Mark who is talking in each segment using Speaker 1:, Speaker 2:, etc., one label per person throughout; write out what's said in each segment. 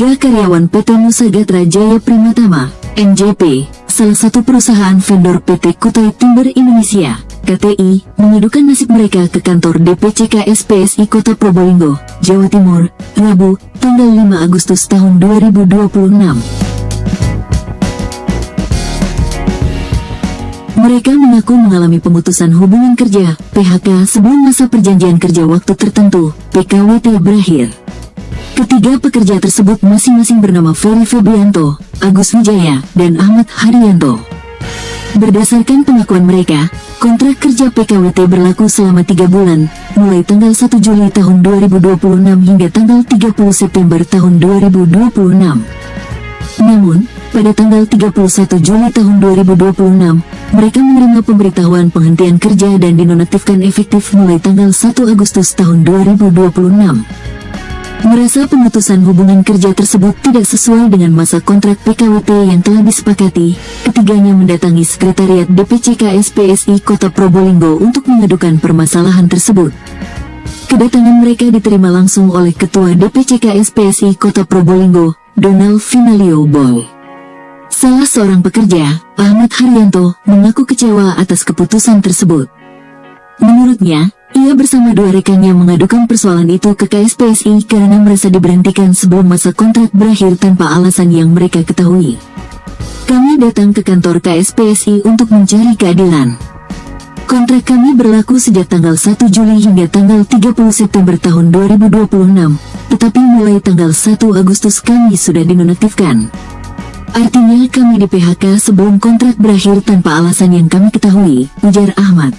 Speaker 1: Ketiga karyawan PT Nusa Gatra Jaya Primatama, NJP, salah satu perusahaan vendor PT Kutai Timber Indonesia, KTI, mengadukan nasib mereka ke kantor DPCK SPSI Kota Probolinggo, Jawa Timur, Rabu, tanggal 5 Agustus tahun 2026. Mereka mengaku mengalami pemutusan hubungan kerja, PHK, sebelum masa perjanjian kerja waktu tertentu, PKWT, berakhir. Ketiga pekerja tersebut masing-masing bernama Ferry Febrianto, Agus Wijaya, dan Ahmad Haryanto. Berdasarkan pengakuan mereka, kontrak kerja PKWT berlaku selama 3 bulan, mulai tanggal 1 Juli tahun 2026 hingga tanggal 30 September tahun 2026. Namun, pada tanggal 31 Juli tahun 2026, mereka menerima pemberitahuan penghentian kerja dan dinonaktifkan efektif mulai tanggal 1 Agustus tahun 2026. Merasa pemutusan hubungan kerja tersebut tidak sesuai dengan masa kontrak PKWT yang telah disepakati, ketiganya mendatangi Sekretariat DPCK SPSI Kota Probolinggo untuk mengadukan permasalahan tersebut. Kedatangan mereka diterima langsung oleh Ketua DPCK SPSI Kota Probolinggo, Donald Finalio Boy. Salah seorang pekerja, Ahmad Haryanto, mengaku kecewa atas keputusan tersebut. Menurutnya, ia bersama 2 rekannya mengadukan persoalan itu ke KSPSI karena merasa diberhentikan sebelum masa kontrak berakhir tanpa alasan yang mereka ketahui. Kami datang ke kantor KSPSI untuk mencari keadilan. Kontrak kami berlaku sejak tanggal 1 Juli hingga tanggal 30 September tahun 2026, tetapi mulai tanggal 1 Agustus kami sudah dinonaktifkan. Artinya kami di PHK sebelum kontrak berakhir tanpa alasan yang kami ketahui, ujar Ahmad.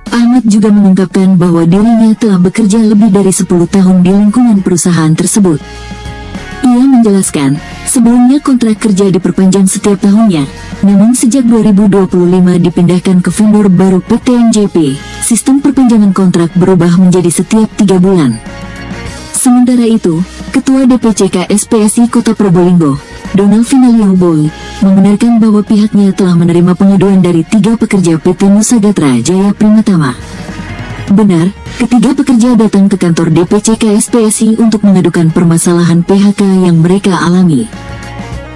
Speaker 1: Ahmad juga mengungkapkan bahwa dirinya telah bekerja lebih dari 10 tahun di lingkungan perusahaan tersebut. Ia menjelaskan, sebelumnya kontrak kerja diperpanjang setiap tahunnya, namun sejak 2025 dipindahkan ke vendor baru PT NJP, sistem perpanjangan kontrak berubah menjadi setiap 3 bulan. Sementara itu, Ketua DPCK SPSI Kota Probolinggo, Donald Finalio Boy, membenarkan bahwa pihaknya telah menerima pengaduan dari 3 pekerja PT Nusa Gatra Jaya Primatama. Benar, ketiga pekerja datang ke kantor DPCK SPSI untuk mengadukan permasalahan PHK yang mereka alami.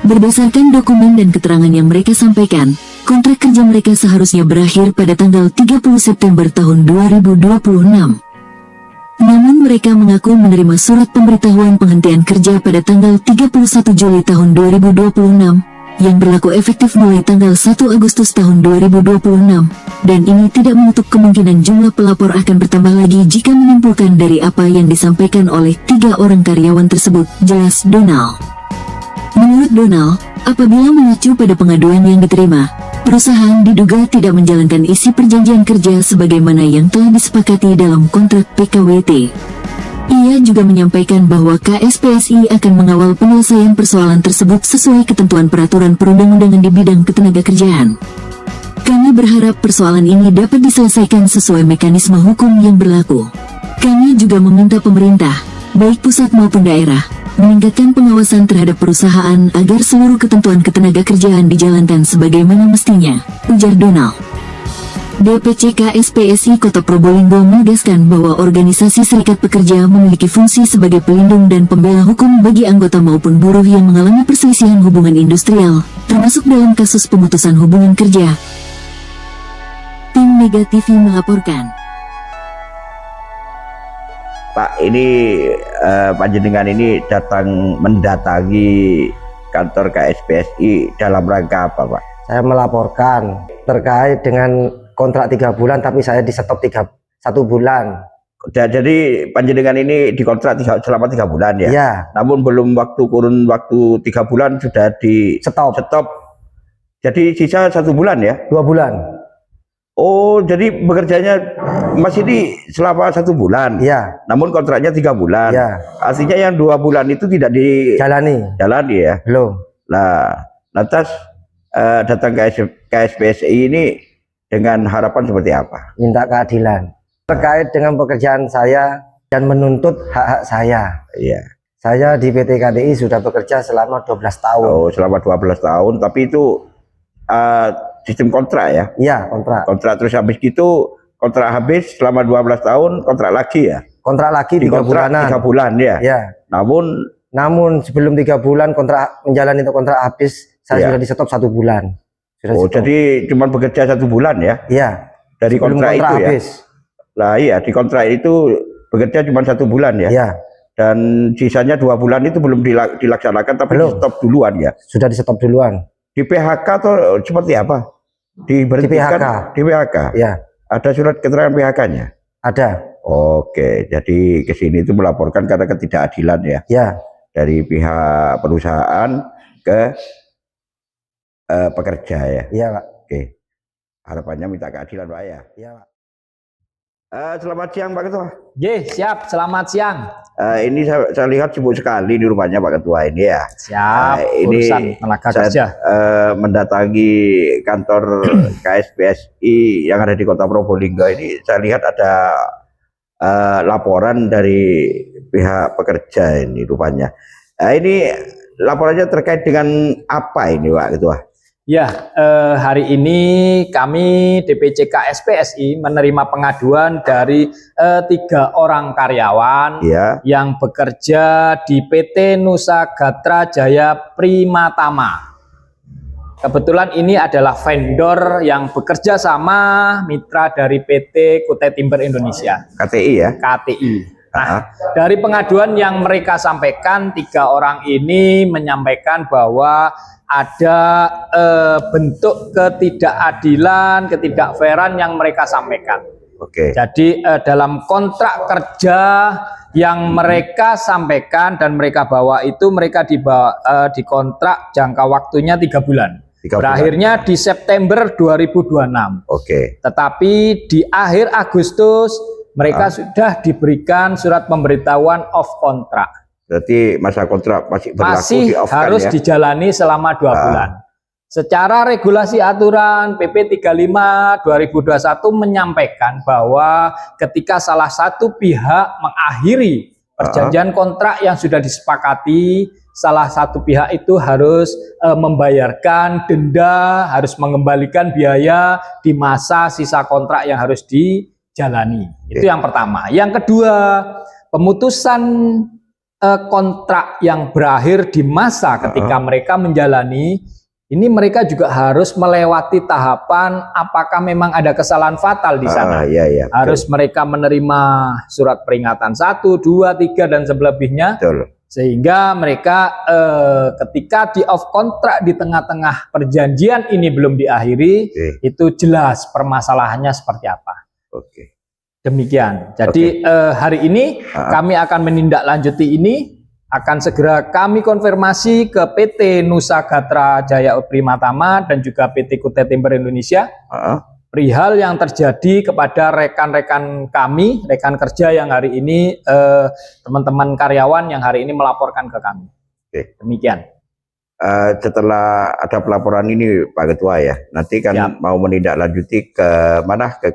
Speaker 1: Berdasarkan dokumen dan keterangan yang mereka sampaikan, kontrak kerja mereka seharusnya berakhir pada tanggal 30 September tahun 2026. Namun mereka mengaku menerima surat pemberitahuan penghentian kerja pada tanggal 31 Juli tahun 2026, yang berlaku efektif mulai tanggal 1 Agustus tahun 2026, dan ini tidak menutup kemungkinan jumlah pelapor akan bertambah lagi jika menyimpulkan dari apa yang disampaikan oleh 3 orang karyawan tersebut, jelas Donald. Menurut Donald, apabila mengacu pada pengaduan yang diterima, perusahaan diduga tidak menjalankan isi perjanjian kerja sebagaimana yang telah disepakati dalam kontrak PKWT. Ia juga menyampaikan bahwa KSPSI akan mengawal penyelesaian persoalan tersebut sesuai ketentuan peraturan perundang-undangan di bidang ketenagakerjaan. Kami berharap persoalan ini dapat diselesaikan sesuai mekanisme hukum yang berlaku. Kami juga meminta pemerintah, baik pusat maupun daerah, meningkatkan pengawasan terhadap perusahaan agar seluruh ketentuan ketenagakerjaan dijalankan sebagaimana mestinya, ujar Donald. DPCK SPSI Kota Probolinggo menegaskan bahwa organisasi serikat pekerja memiliki fungsi sebagai pelindung dan pembela hukum bagi anggota maupun buruh yang mengalami perselisihan hubungan industrial, termasuk dalam kasus pemutusan hubungan kerja. Tim Mega TV melaporkan.
Speaker 2: Pak, ini panjenengan ini mendatangi kantor KSPSI dalam rangka apa, Pak?
Speaker 3: Saya melaporkan terkait dengan kontrak 3 bulan, tapi saya di stop 1 bulan.
Speaker 2: Jadi panjenengan ini dikontrak selama 3 bulan ya?
Speaker 3: Iya.
Speaker 2: Namun belum kurun waktu 3 bulan sudah di stop. Jadi sisa 1 bulan ya?
Speaker 3: 2 bulan.
Speaker 2: Oh, jadi bekerjanya masih di selama 1 bulan.
Speaker 3: Iya.
Speaker 2: Namun kontraknya 3 bulan.
Speaker 3: Iya.
Speaker 2: Artinya yang 2 bulan itu tidak
Speaker 3: Jalani
Speaker 2: ya?
Speaker 3: belum.
Speaker 2: Nah, lantas datang ke KSPSI ini dengan harapan seperti apa?
Speaker 3: Minta keadilan terkait dengan pekerjaan saya dan menuntut hak-hak saya.
Speaker 2: Iya.
Speaker 3: Saya di PT KTI sudah bekerja selama 12 tahun.
Speaker 2: Oh, selama 12 tahun, tapi itu sistem kontrak ya?
Speaker 3: Iya, kontrak.
Speaker 2: Terus habis gitu, kontrak habis selama 12 tahun, kontrak lagi ya?
Speaker 3: Kontrak lagi 3 bulanan.
Speaker 2: 3 bulan ya?
Speaker 3: Iya.
Speaker 2: Namun
Speaker 3: Namun sebelum 3 bulan kontrak menjalani kontrak habis, saya
Speaker 2: Iya.
Speaker 3: sudah di stop 1 bulan. Sudah
Speaker 2: Oh,
Speaker 3: stop.
Speaker 2: jadi cuma bekerja 1 bulan ya?
Speaker 3: Iya.
Speaker 2: Dari
Speaker 3: Sebelum
Speaker 2: kontrak itu ya?
Speaker 3: habis.
Speaker 2: Lah iya, di kontrak itu bekerja cuma 1 bulan ya?
Speaker 3: Iya.
Speaker 2: Dan sisanya 2 bulan itu belum dilaksanakan, tapi
Speaker 3: Belum.
Speaker 2: di stop duluan ya?
Speaker 3: Sudah di stop duluan.
Speaker 2: Di PHK atau seperti apa? Diberhentikan? Di PHK?
Speaker 3: Iya.
Speaker 2: Ada surat keterangan PHK-nya?
Speaker 3: Ada.
Speaker 2: Oke, jadi ke sini itu melaporkan karena ketidakadilan ya?
Speaker 3: Ya.
Speaker 2: Dari pihak perusahaan ke pekerja ya?
Speaker 3: Iya, Pak.
Speaker 2: Oke, harapannya minta keadilan Pak ya?
Speaker 3: Iya, Pak.
Speaker 2: Selamat siang Pak Ketua.
Speaker 4: Ye, siap. Selamat siang.
Speaker 2: Ini saya lihat sibuk sekali di rumahnya Pak Ketua ini ya.
Speaker 4: Siap. Urusan tenaga kerja.
Speaker 2: Mendatangi kantor KSPSI yang ada di Kota Probolinggo ini, saya lihat ada laporan dari pihak pekerja ini rupanya. Ini laporannya terkait dengan apa ini Pak Ketua?
Speaker 4: Ya, hari ini kami DPC KSPSI menerima pengaduan dari 3 orang karyawan
Speaker 2: Ya.
Speaker 4: yang bekerja di PT Nusa Gatra Jaya Primatama. Kebetulan ini adalah vendor yang bekerja sama mitra dari PT Kutai Timber Indonesia,
Speaker 2: KTI ya?
Speaker 4: KTI. Nah, dari pengaduan yang mereka sampaikan, 3 orang ini menyampaikan bahwa ada bentuk ketidakadilan, ketidakfairan yang mereka sampaikan.
Speaker 2: Oke.
Speaker 4: Jadi dalam kontrak kerja yang mereka sampaikan dan mereka bawa itu, mereka dikontrak jangka waktunya 3 bulan.
Speaker 2: 3 bulan.
Speaker 4: Berakhirnya di September 2026.
Speaker 2: Oke.
Speaker 4: Tetapi di akhir Agustus mereka sudah diberikan surat pemberitahuan off kontrak.
Speaker 2: Berarti masa kontrak masih berlaku,
Speaker 4: Masih
Speaker 2: di-off-kan
Speaker 4: harus
Speaker 2: ya?
Speaker 4: dijalani selama 2 bulan. Secara regulasi aturan PP 35 2021 menyampaikan bahwa ketika salah satu pihak mengakhiri perjanjian kontrak yang sudah disepakati, salah satu pihak itu harus membayarkan denda, harus mengembalikan biaya di masa sisa kontrak yang harus dijalani. Itu yang pertama. Yang kedua, pemutusan kontrak yang berakhir di masa ketika mereka menjalani, ini mereka juga harus melewati tahapan apakah memang ada kesalahan fatal di sana.
Speaker 2: Iya,
Speaker 4: Harus mereka menerima surat peringatan 1, 2, 3 dan selebihnya.
Speaker 2: betul.
Speaker 4: Sehingga mereka ketika di off kontrak di tengah-tengah perjanjian ini belum diakhiri, itu jelas permasalahannya seperti apa.
Speaker 2: Oke.
Speaker 4: Demikian. Jadi hari ini kami akan menindaklanjuti ini, akan segera kami konfirmasi ke PT Nusa Gatra Jaya Primatama dan juga PT Kutai Timber Indonesia perihal yang terjadi kepada rekan-rekan kami, rekan kerja yang hari ini teman-teman karyawan yang hari ini melaporkan ke kami.
Speaker 2: Oke.
Speaker 4: Demikian.
Speaker 2: Setelah ada pelaporan ini Pak Ketua ya, nanti kan mau menindaklanjuti ke mana, ke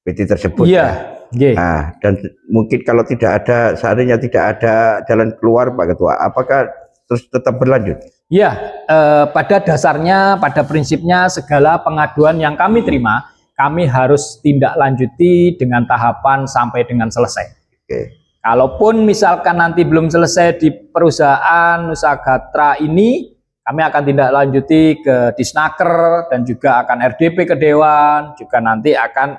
Speaker 2: PT tersebut.
Speaker 4: Iya.
Speaker 2: Ya? Nah, dan mungkin kalau tidak ada, seandainya tidak ada jalan keluar Pak Ketua, apakah terus tetap berlanjut?
Speaker 4: Ya, pada dasarnya, pada prinsipnya segala pengaduan yang kami terima, kami harus tindak lanjuti dengan tahapan sampai dengan selesai.
Speaker 2: Oke.
Speaker 4: Kalaupun misalkan nanti belum selesai di perusahaan Nusa Gatra ini, kami akan tindak lanjuti ke Disnaker dan juga akan RDP ke Dewan, juga nanti akan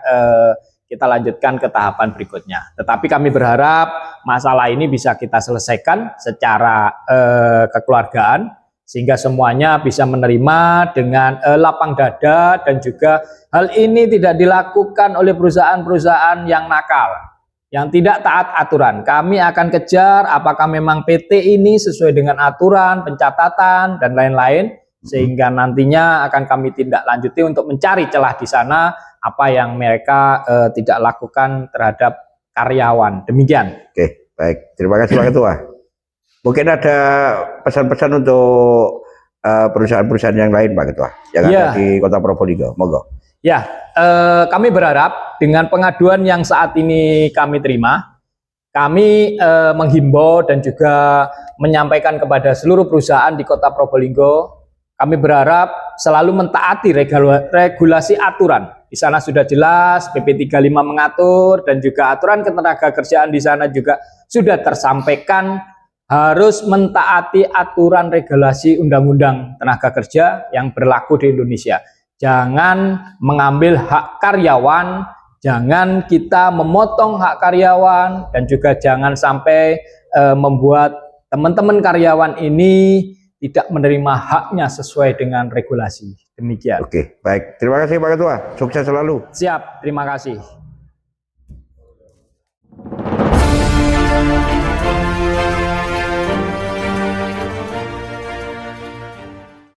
Speaker 4: kita lanjutkan ke tahapan berikutnya. Tetapi kami berharap masalah ini bisa kita selesaikan secara kekeluargaan, sehingga semuanya bisa menerima dengan lapang dada, dan juga hal ini tidak dilakukan oleh perusahaan-perusahaan yang nakal, yang tidak taat aturan. Kami akan kejar apakah memang PT ini sesuai dengan aturan, pencatatan, dan lain-lain, sehingga nantinya akan kami tindak lanjuti untuk mencari celah di sana, apa yang mereka tidak lakukan terhadap karyawan. Demikian.
Speaker 2: Oke, baik. Terima kasih Pak Ketua. Mungkin ada pesan-pesan untuk perusahaan-perusahaan yang lain Pak Ketua, yang ada di Kota Probolinggo. Monggo.
Speaker 4: Ya, kami berharap dengan pengaduan yang saat ini kami terima, kami menghimbau dan juga menyampaikan kepada seluruh perusahaan di Kota Probolinggo, kami berharap selalu mentaati regulasi aturan Di sana sudah jelas PP 35 mengatur dan juga aturan ketenagakerjaan di sana juga sudah tersampaikan harus mentaati aturan regulasi undang-undang tenaga kerja yang berlaku di Indonesia. Jangan mengambil hak karyawan, jangan kita memotong hak karyawan, dan juga jangan sampai membuat teman-teman karyawan ini tidak menerima haknya sesuai dengan regulasi. Demikian.
Speaker 2: Oke, baik. Terima kasih Pak Ketua. Sukses selalu.
Speaker 4: Siap, terima kasih.